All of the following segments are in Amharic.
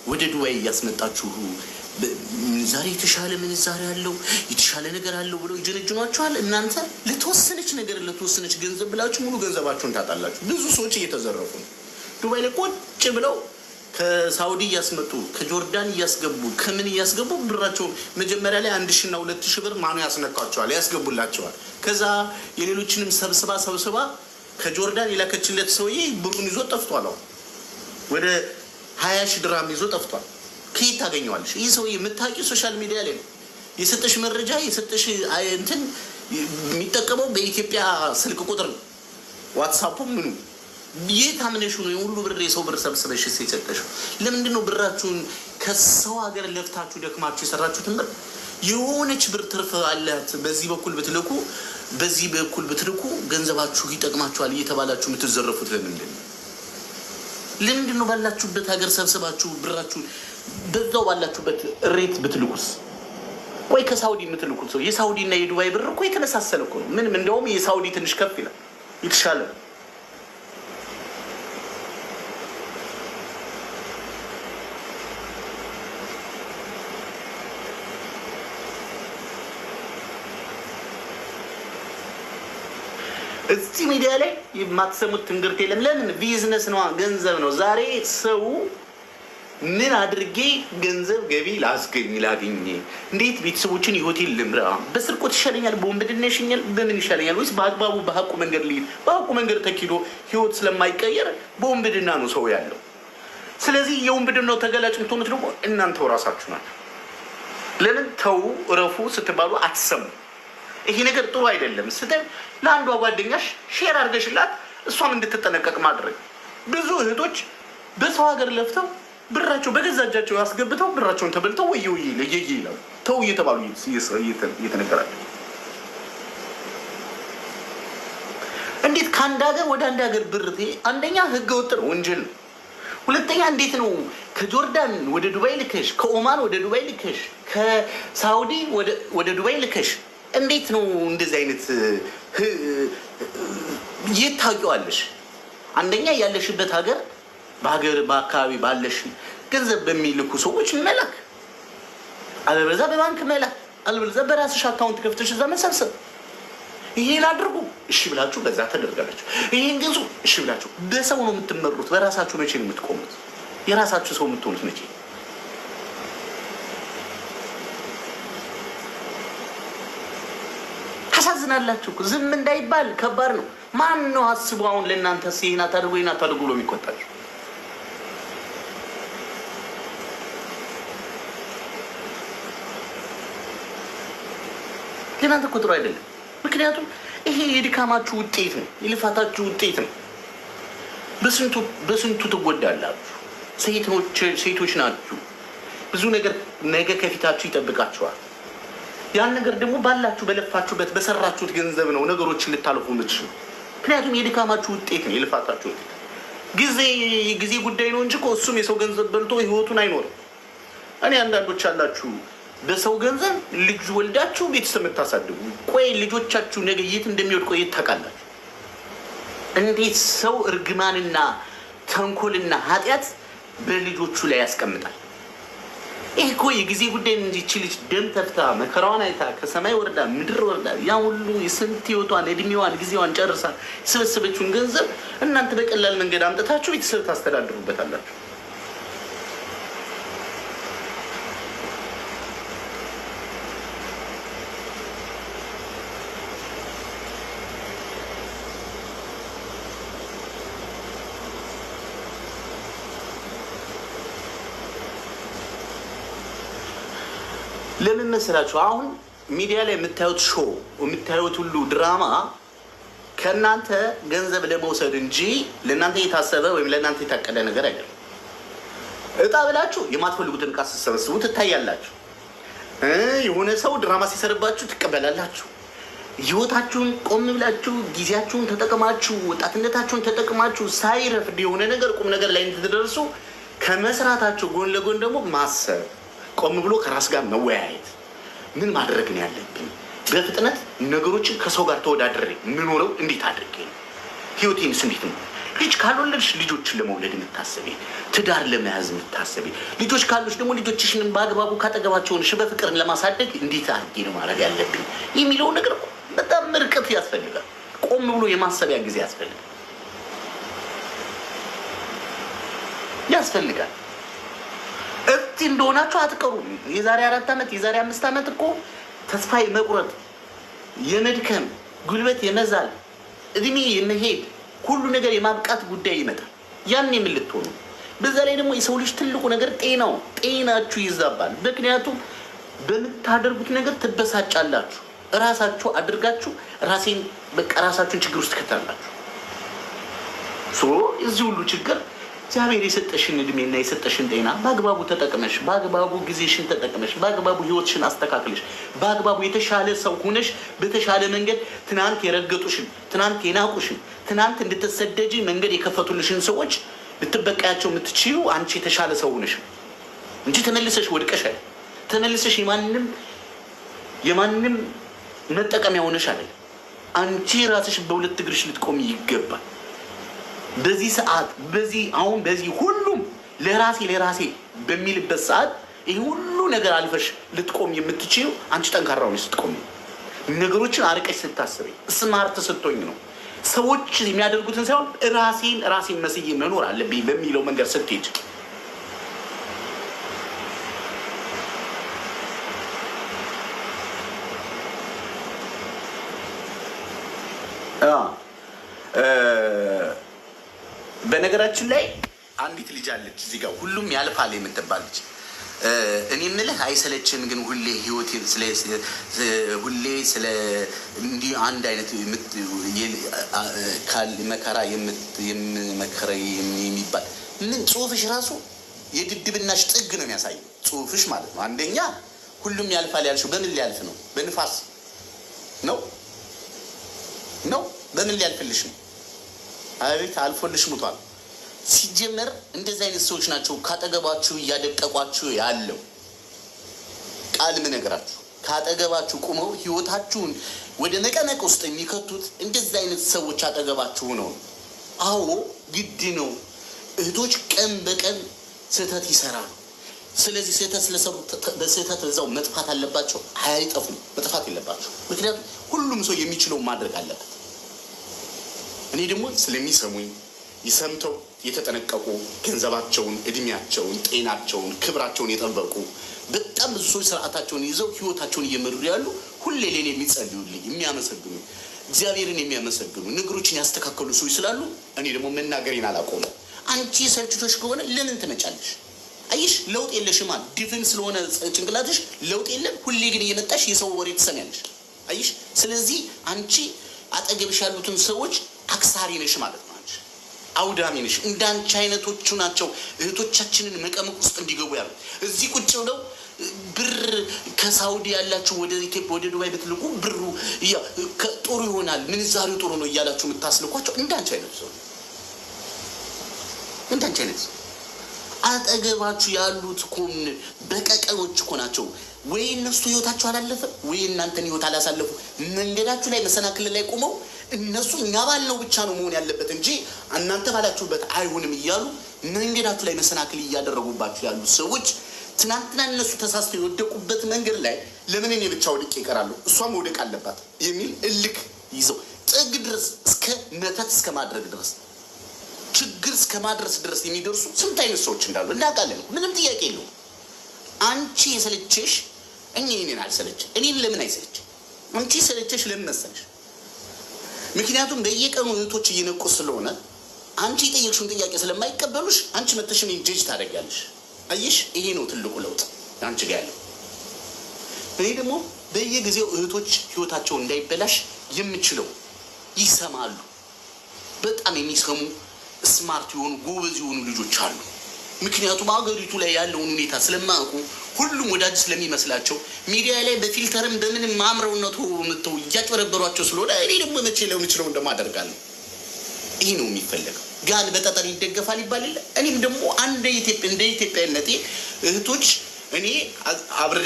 ወደ ዱባይ ያስመጣችሁ ዛሬ የተሻለ ምንዛሬ ያለው የተሻለ ነገር አለው ብለው ይጀነጅኗቸዋል። እናንተ ለተወሰነች ነገር ለተወሰነች ገንዘብ ብላችሁ ሙሉ ገንዘባችሁን ታጣላችሁ። ብዙ ሰዎች እየተዘረፉ ነው። ዱባይ ላይ ቁጭ ብለው ከሳውዲ እያስመጡ ከጆርዳን እያስገቡ ከምን እያስገቡ ብራቸውን መጀመሪያ ላይ 1000 እና 2000 ብር ማኑ ያስነካቸዋል ያስገቡላቸዋል። ከዛ የሌሎችንም ሰብስባ ከጆርዳን የላከችለት ሰውዬ ብሩን ይዞ ጠፍቷል። ወደ 20,000 ድርሃም ይዞ ጠፍቷል። ከየት ታገኘዋለሽ? ይህ ሰውዬ የምታውቂው ሶሻል ሚዲያ ላይ ነው የሰጠሽ መረጃ የሰጠሽ እንትን የሚጠቀመው በኢትዮጵያ ስልክ ቁጥር ነው። ዋትስአፑ ምኑ የት አምነሽ ነው የሁሉ ብር የሰው ብር ሰብስበሽ የሰጠሽው? ለምንድን ነው ብራችሁን ከሰው ሀገር ለፍታችሁ ደክማችሁ የሰራችሁትን ብር የሆነች ብር ትርፍ አላት በዚህ በኩል ብትልኩ ገንዘባችሁ ይጠቅማችኋል እየተባላችሁ የምትዘረፉት ለምንድን ነው? ለምንድን ነው ባላችሁበት ሀገር ሰብስባችሁ ብራችሁን በዛው ባላችሁበት ሬት ብትልኩስ? ወይ ከሳውዲ የምትልኩት ሰው የሳውዲ እና የዱባይ ብር እኮ የተመሳሰለ እኮ ነው። ምንም እንደውም የሳውዲ ትንሽ ከፍ ይላል የተሻለ። እዚህ ሚዲያ ላይ የማትሰሙት ትንግርት የለም። ለምን? ቢዝነስ ነው፣ ገንዘብ ነው። ዛሬ ሰው ምን አድርጌ ገንዘብ ገቢ ላገኝ፣ እንዴት ቤተሰቦችን የሆቴል ልምራ፣ በስርቆት ይሻለኛል፣ በወንብድና ይሻለኛል፣ በምን ይሻለኛል? ወይስ በአግባቡ በሀቁ መንገድ ልሂድ? በሀቁ መንገድ ተኪዶ ህይወት ስለማይቀየር በወንብድና ነው ሰው ያለው። ስለዚህ የወንብድናው ተገላጭ የምትሆኑት ደግሞ እናንተው ራሳችሁ ናቸው። ለምን? ተው እረፉ ስትባሉ አትሰሙ። ይሄ ነገር ጥሩ አይደለም። ለአንዷ ጓደኛሽ ሼር አድርገሽላት እሷም እንድትጠነቀቅ ማድረግ። ብዙ እህቶች በሰው ሀገር ለፍተው ብራቸው በገዛ እጃቸው ያስገብተው ብራቸውን ተበልተው ወየ ይላሉ። ተው እየተባሉ እየተነገራቸው እንዴት ከአንድ ሀገር ወደ አንድ ሀገር ብር? አንደኛ ህገ ወጥ ነው፣ ወንጀል ነው። ሁለተኛ እንዴት ነው ከጆርዳን ወደ ዱባይ ልከሽ፣ ከኦማን ወደ ዱባይ ልከሽ፣ ከሳውዲ ወደ ዱባይ ልከሽ እንዴት ነው እንደዚህ አይነት የት ታውቂዋለሽ? አንደኛ ያለሽበት ሀገር በአካባቢ ባለሽ ገንዘብ በሚልኩ ሰዎች መላክ፣ አለበለዚያ በባንክ መላክ፣ አለበለዚያ በራስሽ አካውንት ከፍተሽ እዛ መሰብሰብ። ይሄን አድርጉ እሺ ብላችሁ በዛ ተደርጋላችሁ። ይሄን ገዙ እሺ ብላችሁ። በሰው ነው የምትመሩት። በራሳችሁ መቼ ነው የምትቆሙት? የራሳችሁ ሰው የምትሆኑት መቼ? ታሳዝናላችሁ። ዝም እንዳይባል ከባድ ነው። ማን ነው አስቡ አሁን ለእናንተ ሲና ታድርጉ ይና ታድርጉ ብሎ የሚቆጣችሁ? ለእናንተ ቁጥሩ አይደለም። ምክንያቱም ይሄ የድካማችሁ ውጤት ነው፣ የልፋታችሁ ውጤት ነው። በስንቱ ትጎዳላችሁ። ሴቶች ናችሁ። ብዙ ነገር ነገ ከፊታችሁ ይጠብቃችኋል። ያን ነገር ደግሞ ባላችሁ በለፋችሁበት በሰራችሁት ገንዘብ ነው ነገሮችን ልታልፉ የምትችሉ። ምክንያቱም የድካማችሁ ውጤት ነው፣ የልፋታችሁ ውጤት። ጊዜ ጉዳይ ነው እንጂ እሱም የሰው ገንዘብ በልቶ ህይወቱን አይኖርም። እኔ አንዳንዶች አላችሁ በሰው ገንዘብ ልጅ ወልዳችሁ ቤተሰብ የምታሳድጉ፣ ቆይ ልጆቻችሁ ነገ የት እንደሚወድቁ የት ታውቃላችሁ? እንዴት ሰው እርግማንና ተንኮልና ኃጢአት በልጆቹ ላይ ያስቀምጣል? ይህ እኮ የጊዜ ጉዳይ እንጂ ይህች ልጅ ደም ተፍታ መከራዋን አይታ ከሰማይ ወርዳ ምድር ወርዳ ያ ሁሉ የስንት ህይወቷን እድሜዋን ጊዜዋን ጨርሳ የሰበሰበችውን ገንዘብ እናንተ በቀላል መንገድ አምጥታችሁ ቤተሰብ ታስተዳድሩበታላችሁ። ለምን መሰላችሁ? አሁን ሚዲያ ላይ የምታዩት ሾው የምታዩት ሁሉ ድራማ ከእናንተ ገንዘብ ለመውሰድ እንጂ ለእናንተ የታሰበ ወይም ለእናንተ የታቀደ ነገር አይደለም። እጣ ብላችሁ የማትፈልጉትን ዕቃ ስትሰበስቡ ትታያላችሁ። የሆነ ሰው ድራማ ሲሰርባችሁ ትቀበላላችሁ። ህይወታችሁን ቆም ብላችሁ ጊዜያችሁን ተጠቅማችሁ ወጣትነታችሁን ተጠቅማችሁ ሳይረፍድ የሆነ ነገር ቁም ነገር ላይ እንድትደርሱ ከመስራታችሁ ጎን ለጎን ደግሞ ማሰብ፣ ቆም ብሎ ከራስ ጋር መወያየት። ምን ማድረግ ነው ያለብኝ? በፍጥነት ነገሮችን ከሰው ጋር ተወዳድሬ የምኖረው እንዴት አድርጌ ነው? ህይወቴንስ እንዴት ነው? ልጅ ካልወለድሽ ልጆችን ለመውለድ የምታስቢ፣ ትዳር ለመያዝ የምታስቢ፣ ልጆች ካሉሽ ደግሞ ልጆችሽንም በአግባቡ ካጠገባቸውን በፍቅርን ለማሳደግ እንዴት አድርጌ ነው ማድረግ ያለብኝ የሚለው ነገር በጣም ርቀት ያስፈልጋል። ቆም ብሎ የማሰቢያ ጊዜ ያስፈልጋል። እፍቲ እንደሆናችሁ አትቀሩም። የዛሬ 4 ዓመት የዛሬ 5 ዓመት እኮ ተስፋ የመቁረጥ የመድከም ጉልበት የመዛል እድሜ የመሄድ ሁሉ ነገር የማብቃት ጉዳይ ይመጣል። ያን ምን ልትሆኑ? በዛ ላይ ደግሞ የሰው ልጅ ትልቁ ነገር ጤናችሁ ይዛባል። ምክንያቱም በምታደርጉት ነገር ትበሳጫላችሁ። ራሳችሁ አድርጋችሁ ራሳችሁን ችግር ውስጥ ትከታላችሁ። እዚህ ሁሉ ችግር እግዚአብሔር የሰጠሽን እድሜና የሰጠሽን ጤና በአግባቡ ተጠቅመሽ፣ በአግባቡ ጊዜሽን ተጠቅመሽ፣ በአግባቡ ህይወትሽን አስተካክለሽ፣ በአግባቡ የተሻለ ሰው ሆነሽ በተሻለ መንገድ ትናንት የረገጡሽን፣ ትናንት የናቁሽን፣ ትናንት እንድትሰደጂ መንገድ የከፈቱልሽን ሰዎች ልትበቃያቸው የምትችዩ አንቺ የተሻለ ሰው ሆነሽ እንጂ ተመልሰሽ ወድቀሽ ተመልሰሽ የማንም መጠቀሚያ ሆነሽ አይደል። አንቺ ራስሽ በሁለት እግርሽ ልትቆም ይገባል። በዚህ ሰዓት በዚህ ሁሉም ለራሴ በሚልበት ሰዓት ይህ ሁሉ ነገር አልፈሽ ልትቆም የምትችይው አንቺ ጠንካራ ሆነሽ ስትቆም፣ ነገሮችን አርቀሽ ስታስቢ፣ ስማርት ስትሆኝ ነው። ሰዎች የሚያደርጉትን ሳይሆን ራሴን መስዬ መኖር አለብኝ በሚለው መንገድ ስትሄድ በነገራችን ላይ አንዲት ልጅ አለች እዚህ ጋር ሁሉም ያልፋል የምትባል ልጅ። እኔ የምልህ አይሰለችም ግን ሁሌ ህይወት ሁሌ ስለ እንዲህ አንድ አይነት መከራ የምመከረ የሚባል ምን ጽሁፍሽ ራሱ የድድብናሽ ጥግ ነው የሚያሳየው ጽሁፍሽ ማለት ነው። አንደኛ ሁሉም ያልፋል ያልሽው በምን ሊያልፍ ነው? በንፋስ ነው? በምን ሊያልፍልሽ ነው? አቤት አልፎልሽ ሙቷል። ሲጀመር እንደዚህ አይነት ሰዎች ናቸው ካጠገባችሁ እያደቀቋችሁ ያለው። ቃል ምን ነገራችሁ ካጠገባችሁ ቁመው ህይወታችሁን ወደ መቀነቅ ውስጥ የሚከቱት እንደዚህ አይነት ሰዎች አጠገባችሁ ነው። አዎ ግድ ነው። እህቶች ቀን በቀን ስህተት ይሰራሉ። ስለዚህ ስህተት ስለሰሩ በስህተት እዛው መጥፋት አለባቸው። አይጠፉም፣ መጥፋት የለባቸው። ምክንያቱም ሁሉም ሰው የሚችለው ማድረግ አለበት። እኔ ደግሞ ስለሚሰሙኝ ይሰምተው የተጠነቀቁ ገንዘባቸውን፣ እድሜያቸውን፣ ጤናቸውን፣ ክብራቸውን የጠበቁ በጣም ብዙ ሰዎች ስርዓታቸውን ይዘው ህይወታቸውን እየመሩ ያሉ ሁሌ ለኔ የሚጸልዩልኝ የሚያመሰግኑ እግዚአብሔርን የሚያመሰግኑ ነገሮችን ያስተካከሉ ሰዎች ስላሉ እኔ ደግሞ መናገሬን አላቆመም። አንቺ ሰልችቶሽ ከሆነ ለምን ትመጫለሽ? አይሽ ለውጥ የለሽማ። ዲፍን ስለሆነ ጭንቅላትሽ ለውጥ የለም። ሁሌ ግን እየመጣሽ የሰው ወሬ ትሰሚያለሽ። አይሽ ስለዚህ አንቺ አጠገብሽ ያሉትን ሰዎች አክሳሪ ነሽ ማለት ነው። አንቺ አውዳሚ ነሽ። እንዳንቺ አይነቶቹ ናቸው እህቶቻችንን መቀመቅ ውስጥ እንዲገቡ ያሉ። እዚህ ቁጭ ብለው ብር ከሳውዲ ያላችሁ ወደ ኢትዮጵያ ወደ ዱባይ ብትልቁ ብሩ ጥሩ ይሆናል፣ ምንዛሬው ጥሩ ነው እያላችሁ የምታስልኳቸው እንዳንቺ አይነት ሰው አጠገባችሁ ያሉት እኮ በቀቀኖች እኮ ናቸው። ወይ እነሱ ህይወታቸው አላለፈ ወይ እናንተን ህይወት አላሳለፉ። መንገዳችሁ ላይ መሰናክል ላይ ቆመው እነሱ እኛ ባልነው ብቻ ነው መሆን ያለበት እንጂ እናንተ ባላችሁበት አይሆንም እያሉ መንገዳችሁ ላይ መሰናክል እያደረጉባችሁ ያሉ ሰዎች ትናንትና እነሱ ተሳስተው የወደቁበት መንገድ ላይ ለምን እኔ ብቻ ወድቄ ይቀራሉ እሷም መውደቅ አለባት የሚል እልክ ይዘው ጥግ ድረስ እስከ መተት እስከ ማድረግ ድረስ ችግር እስከ ማድረስ ድረስ የሚደርሱ ስንት አይነት ሰዎች እንዳሉ እናውቃለን። ምንም ጥያቄ የለውም። አንቺ የሰለቸሽ እኔን አልሰለች። እኔን ለምን አይሰለች? አንቺ የሰለቸሽ ለምን መሰለሽ? ምክንያቱም በየቀኑ እህቶች እየነቁ ስለሆነ አንቺ የጠየቅሽውን ጥያቄ ስለማይቀበሉሽ አንቺ መተሽን ጀጅ ታደርጊያለሽ። አየሽ፣ ይሄ ነው ትልቁ ለውጥ አንቺ ጋር ያለው። እኔ ደግሞ በየጊዜው እህቶች ህይወታቸው እንዳይበላሽ የምችለው ይሰማሉ። በጣም የሚሰሙ ስማርት የሆኑ ጎበዝ የሆኑ ልጆች አሉ። ምክንያቱም አገሪቱ ላይ ያለውን ሁኔታ ስለማያውቁ ሁሉም ወዳጅ ስለሚመስላቸው ሚዲያ ላይ በፊልተርም በምንም ማምረውነቱ መተው እያጭበረበሯቸው ስለሆነ እኔ ደግሞ መቼ ለምችለው እንደማደርጋለሁ። ይሄ ነው የሚፈለገው። ጋን በጠጠር ይደገፋል ይባላል። እኔም ደግሞ እንደ ኢትዮጵያነቴ እህቶች እኔ አብሬ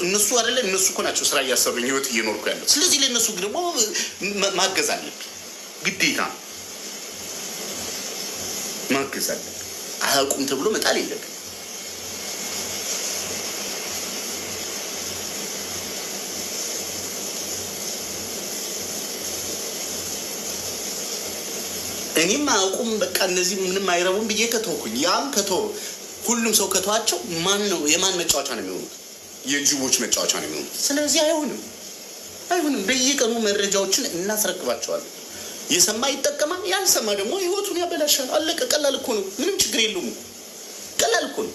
እነሱ አይደለ እነሱ እኮ ናቸው ስራ እያሰሩኝ ህይወት እየኖርኩ ያለው። ስለዚህ ለእነሱ ደግሞ ማገዝ አለብኝ ግዴታ። ማገዝ አለብን። አያውቁም ተብሎ መጣል የለብን። እኔም አያውቁም በቃ እነዚህ ምንም አይረቡም ብዬ ከተውኩኝ ያም ከተው ሁሉም ሰው ከተዋቸው ማን ነው የማን መጫወቻ ነው የሚሆኑት? የጅቦች መጫወቻ ነው የሚሆኑት። ስለዚህ አይሆንም። በየቀኑ መረጃዎችን እናስረክባቸዋለን። የሰማ ይጠቀማል፣ ያልሰማ ደግሞ ህይወቱን ያበላሻል። አለቀ። ቀላል እኮ ነው። ምንም ችግር የለውም። ቀላል እኮ ነው።